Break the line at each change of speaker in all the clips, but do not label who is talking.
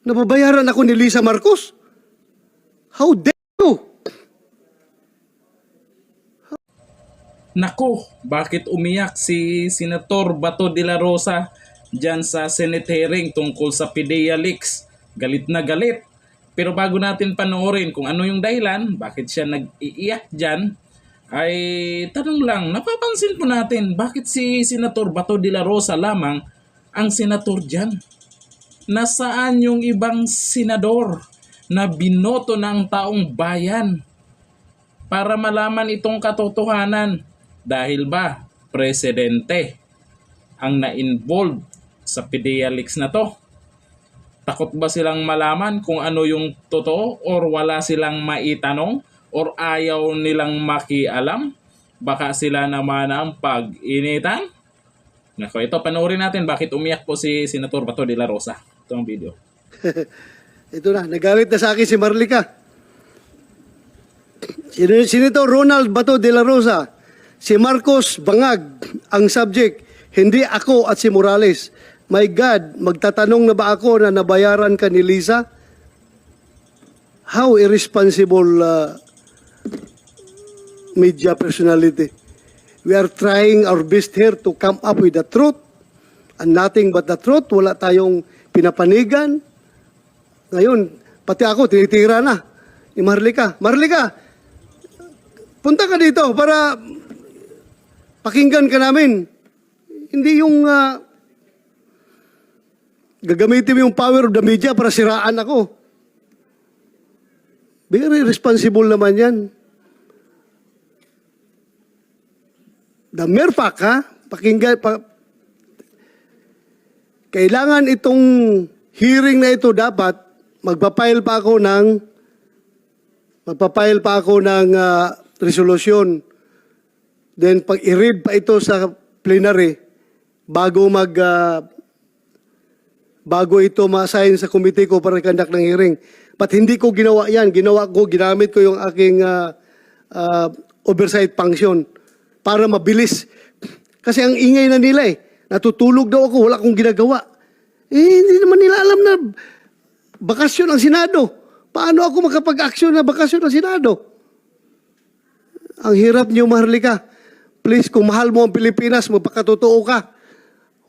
Nababayaran ako ni Lisa Marcos? How dare you?
Nako, bakit umiyak si Senator Bato de la Rosa dyan sa Senate hearing tungkol sa PDEA leaks? Galit na galit. Pero bago natin panoorin kung ano yung dahilan, bakit siya nag-iiyak dyan, ay tanong lang, napapansin po natin bakit si Senator Bato de la Rosa lamang ang senator dyan? Nasaan yung ibang senador na binoto ng taong bayan para malaman itong katotohanan? Dahil ba presidente ang na-involved sa PDEA leaks na to? Takot ba silang malaman kung ano yung totoo or wala silang maitanong or ayaw nilang makialam? Baka sila naman ang pag-initan? Nako, ito panoorin natin bakit umiyak po si Senator Bato de la Rosa. Ito ang video.
Ito na, nagalit na sa akin si Marlica. Senator Ronald Bato de la Rosa, si Marcos Bangag ang subject, hindi ako at si Morales. My God, magtatanong na ba ako na nabayaran ka ni Lisa? How irresponsible media personality. We are trying our best here to come up with the truth and nothing but the truth. Wala tayong pinapanigan. Ngayon, pati ako, tinitira na ni Marlica. Marlica, punta ka dito para pakinggan ka namin. Hindi yung gagamitin mo yung power of the media para siraan ako. Very responsible naman yan. The mere fact, ha? Pakinggan, kailangan itong hearing na ito dapat magpapile pa ako ng resolusyon. Then pag i-read pa ito sa plenary bago ito ma-assign sa committee ko para conduct ng hearing. But hindi ko ginawa yan. Ginamit ko yung aking oversight function para mabilis. Kasi ang ingay na nila natutulog daw ako, wala akong ginagawa. Hindi naman nila alam na bakasyon ang Senado. Paano ako makapag-aksyon na bakasyon ang Senado? Ang hirap niyo, Marlica. Please, kung mahal mo ang Pilipinas, magpakatotoo ka.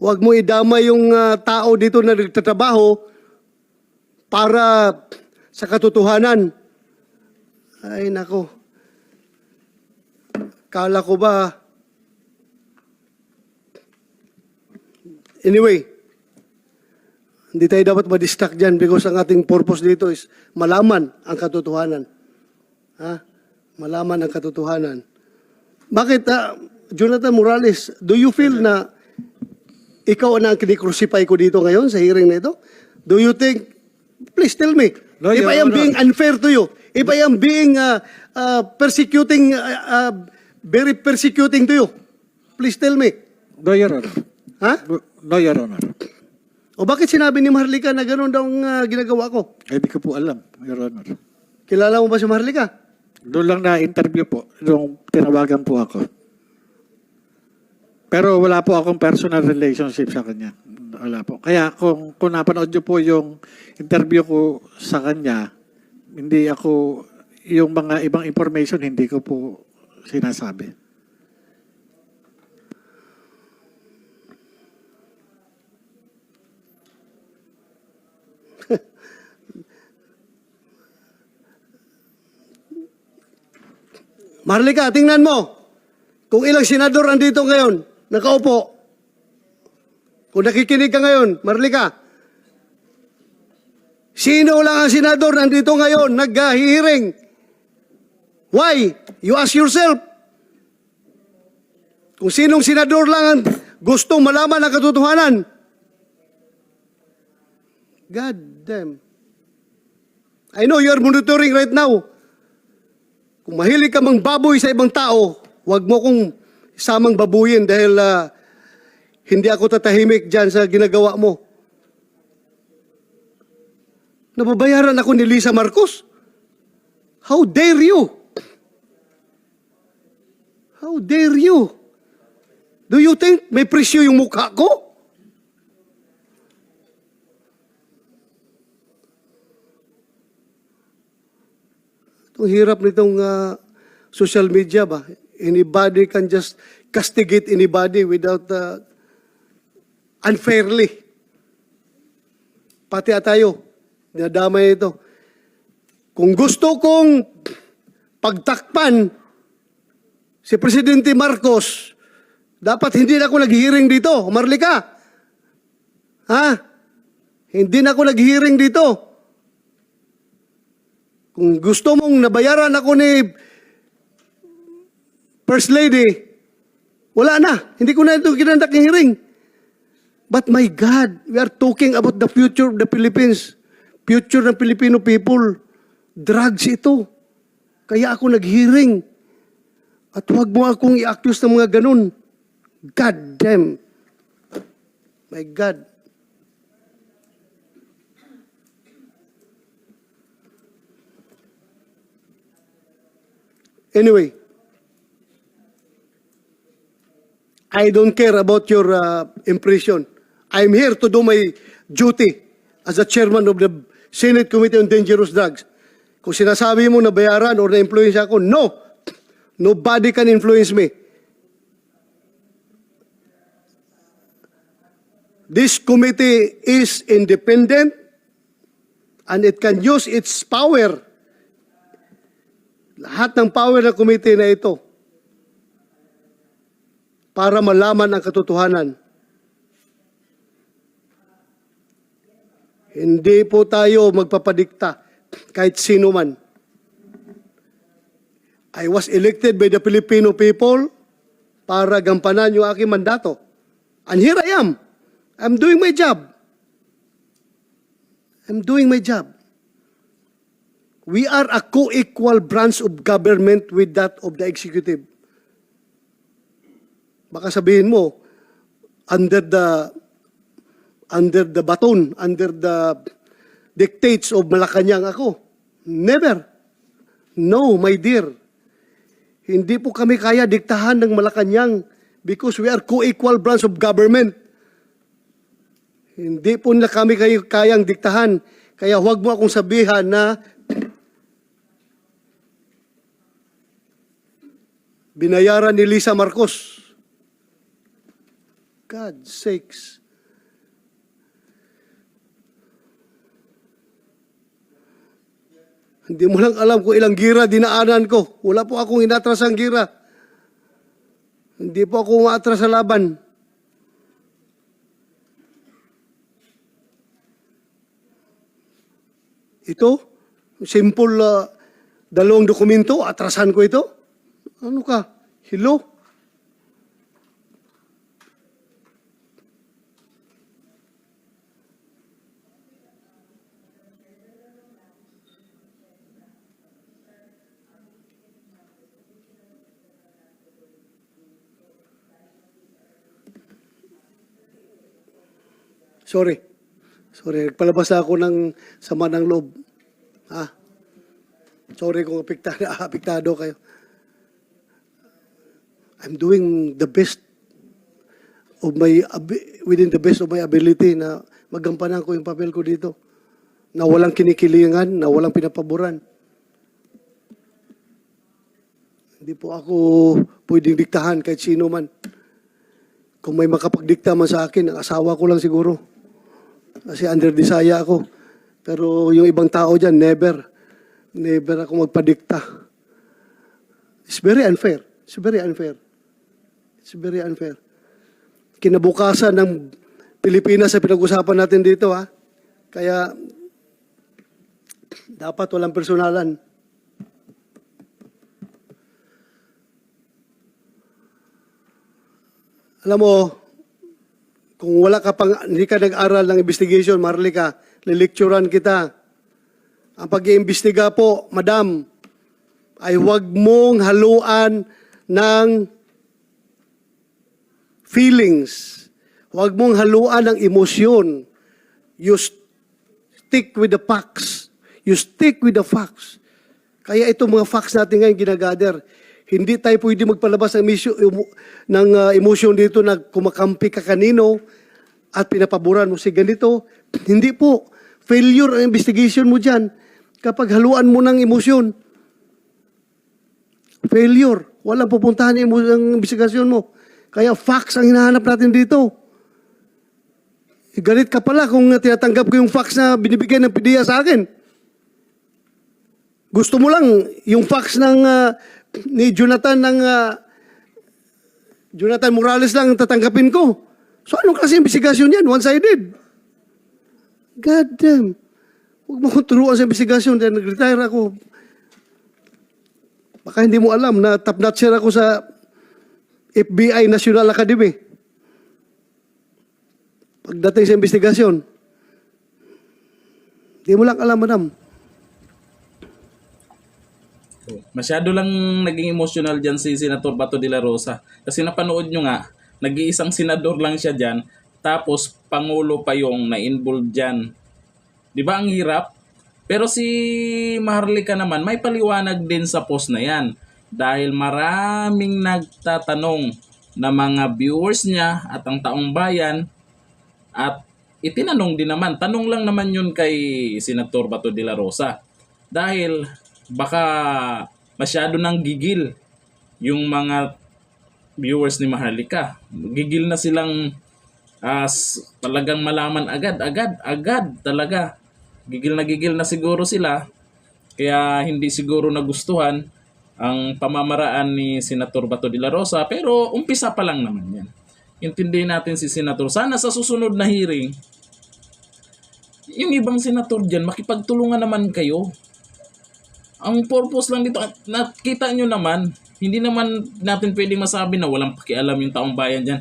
Huwag mo idama yung tao dito na nagtatrabaho para sa katotohanan. Ay, nako. Kala ko ba? Anyway, hindi tayo dapat ma-distract dyan because ang ating purpose dito is malaman ang katotohanan. Ha? Malaman ang katotohanan. Bakit, Jonathan Morales, do you feel na ikaw na ang kinikrucify ko dito ngayon sa hearing na ito? Do you think, please tell me,
No,
if I am being unfair to you, if I am being persecuting, very persecuting to you, please tell me.
No, Your Honor.
Ha?
No, Your Honor.
O bakit sinabi ni Marlica na gano'n daw ang ginagawa ko?
Hindi ko po alam, Your Honor.
Kilala mo ba si Marlica?
Doon lang na-interview po, nung tinawagan po ako. Pero wala po akong personal relationship sa kanya. Wala po. Kaya kung napanood niyo po yung interview ko sa kanya, hindi ako, yung mga ibang information, hindi ko po sinasabi.
Marlica, tingnan mo. Kung ilang senador andito ngayon, nakaupo. Kung nakikinig ka ngayon, Marlica, sino lang ang senador nandito ngayon, nag-hearing? Why? You ask yourself. Kung sinong senador lang ang gustong malaman ang katotohanan. God damn. I know you're monitoring right now. Kung mahilig ka mang baboy sa ibang tao, huwag mo kong isamang babuyin dahil hindi ako tatahimik dyan sa ginagawa mo. Nababayaran ako ni Lisa Marcos? How dare you? How dare you? Do you think may presyo yung mukha ko? Itong hirap nitong social media ba? Anybody can just castigate anybody without unfairly. Pati tayo, dinadamay ito. Kung gusto kong pagtakpan si Presidente Marcos, dapat hindi na ako nag-hearing dito. Marlica. Ha? Hindi na ako nag-hearing dito. Kung gusto mong nabayaran ako ni First Lady, wala na. Hindi ko na ito kinandak yung hearing. But my God, we are talking about the future of the Philippines. Future ng Filipino people. Drugs ito. Kaya ako nag-hearing. At huwag mo akong i-accuse ng mga ganun. God damn. My God. Anyway, I don't care about your impression. I'm here to do my duty as a chairman of the Senate Committee on Dangerous Drugs. Kung sinasabi mo na bayaran or na-influence ako, no. Nobody can influence me. This committee is independent and it can use its power. Lahat ng power ng committee na ito para malaman ang katotohanan. Hindi po tayo magpapadikta kahit sino man. I was elected by the Filipino people para gampanan yung aking mandato. And here I am. I'm doing my job. I'm doing my job. We are a co-equal branch of government with that of the executive. Baka sabihin mo, under the baton, under the dictates of Malacanang ako. Never. No, my dear. Hindi po kami kaya diktahan ng Malacanang because we are co-equal branch of government. Hindi po na kami kayang diktahan. Kaya huwag mo akong sabihan na binayaran ni Lisa Marcos. God sakes. Hindi mo lang alam kung ilang gira dinaanan ko. Wala po akong inatras ang gira. Hindi po ako umatras sa laban. Ito, simple dalawang dokumento, atrasan ko ito. Ano ka? Hello? Sorry. Nagpalabas na ako ng sama ng loob. Sorry kung apektado kayo. I'm doing the best of within the best of my ability na magampanan ko yung papel ko dito. Na walang kinikilingan, na walang pinapaboran. Hindi po ako pwedeng diktahan kahit sino man. Kung may makapagdikta man sa akin, ang asawa ko lang siguro. Kasi under desaya ako. Pero yung ibang tao dyan, never ako magpadikta. It's very unfair. It's very unfair. Kinabukasan ng Pilipinas sa pinag-usapan natin dito, ha? Kaya, dapat walang personalan. Alam mo, kung wala ka pang, hindi ka nag-aral ng investigation, Marlica, lilecturan kita. Ang pag-iimbestiga po, madam, ay huwag mong haluan ng feelings. Huwag mong haluan ng emosyon. You stick with the facts. Kaya itong mga facts natin ngayon ginagather. Hindi tayo pwede magpalabas ng emosyon dito na kumakampi ka kanino at pinapaboran mo si ganito. Hindi po. Failure ang investigation mo dyan kapag haluan mo ng emosyon. failure. Walang pupuntahan ang investigasyon mo. Kaya facts ang hinahanap natin dito. Galit ka pala kung tinatanggap ko yung facts na binibigay ng PDEA sa akin. Gusto mo lang yung facts ng ni Jonathan Jonathan Morales lang ang tatanggapin ko. So anong klase investigasyon yan? One-sided. God damn. Huwag mo kong turuan sa investigasyon dahil nag-retire ako. Baka hindi mo alam na top-notcher ako sa FBI National Academy. Pagdating sa investigasyon, hindi mo lang alam, madam.
Masyado lang naging emotional dyan si Senator Bato de la Rosa. Kasi napanood nyo nga, nag-iisang senador lang siya dyan, tapos Pangulo pa yung na-involved dyan. Di ba ang hirap? Pero si Maharlika naman, may paliwanag din sa post na yan. Dahil maraming nagtatanong na mga viewers niya at ang taong bayan, at itinanong din naman, tanong lang naman yun kay Senator Bato de la Rosa. Dahil baka masyado nang gigil yung mga viewers ni Maharlika. Gigil na silang talagang malaman agad talaga. Gigil na siguro sila. Kaya hindi siguro nagustuhan ang pamamaraan ni Senator Bato de la Rosa. Pero umpisa pa lang naman yan. Intindihin natin si Senator. Sana sa susunod na hearing, yung ibang senator dyan, makipagtulungan naman kayo. Ang purpose lang dito, nakita nyo naman, hindi naman natin pwedeng masabi na walang pakialam yung taong bayan dyan.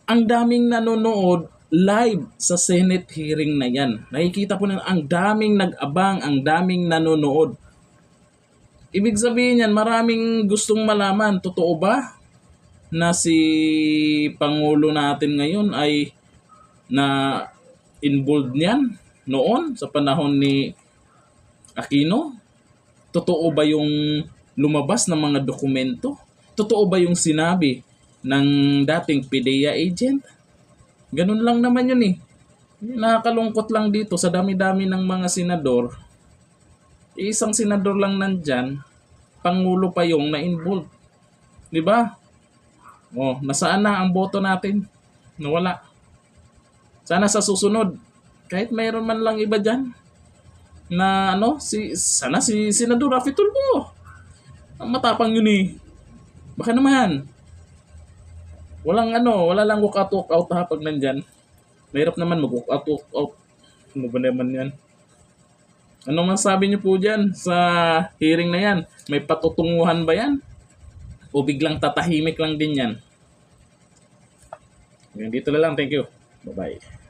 Ang daming nanonood live sa Senate hearing na yan. Nakikita po na ang daming nag-abang, ang daming nanonood. Ibig sabihin yan, maraming gustong malaman, totoo ba na si Pangulo natin ngayon ay na involved niyan noon sa panahon ni Aquino? Totoo ba yung lumabas ng mga dokumento? Totoo ba yung sinabi ng dating PDEA agent? Ganun lang naman yun eh. Nakakalungkot lang dito sa dami-dami ng mga senador. Isang senador lang nandyan, Pangulo pa yung na-involved. Di ba? Oh, nasaan na ang boto natin? Nawala. Sana sa susunod, kahit mayroon man lang iba dyan, na sana si Senador Raffy Tulfo. Ang matapang yun eh. Baka naman. Wala lang walk out ha pag nandyan. Mahirap naman mag-walk out. Ano ba naman yan? Ano masabi niyo po dyan sa hearing na yan? May patutunguhan ba yan? O biglang tatahimik lang din yan? Dito na lang. Thank you. Bye-bye.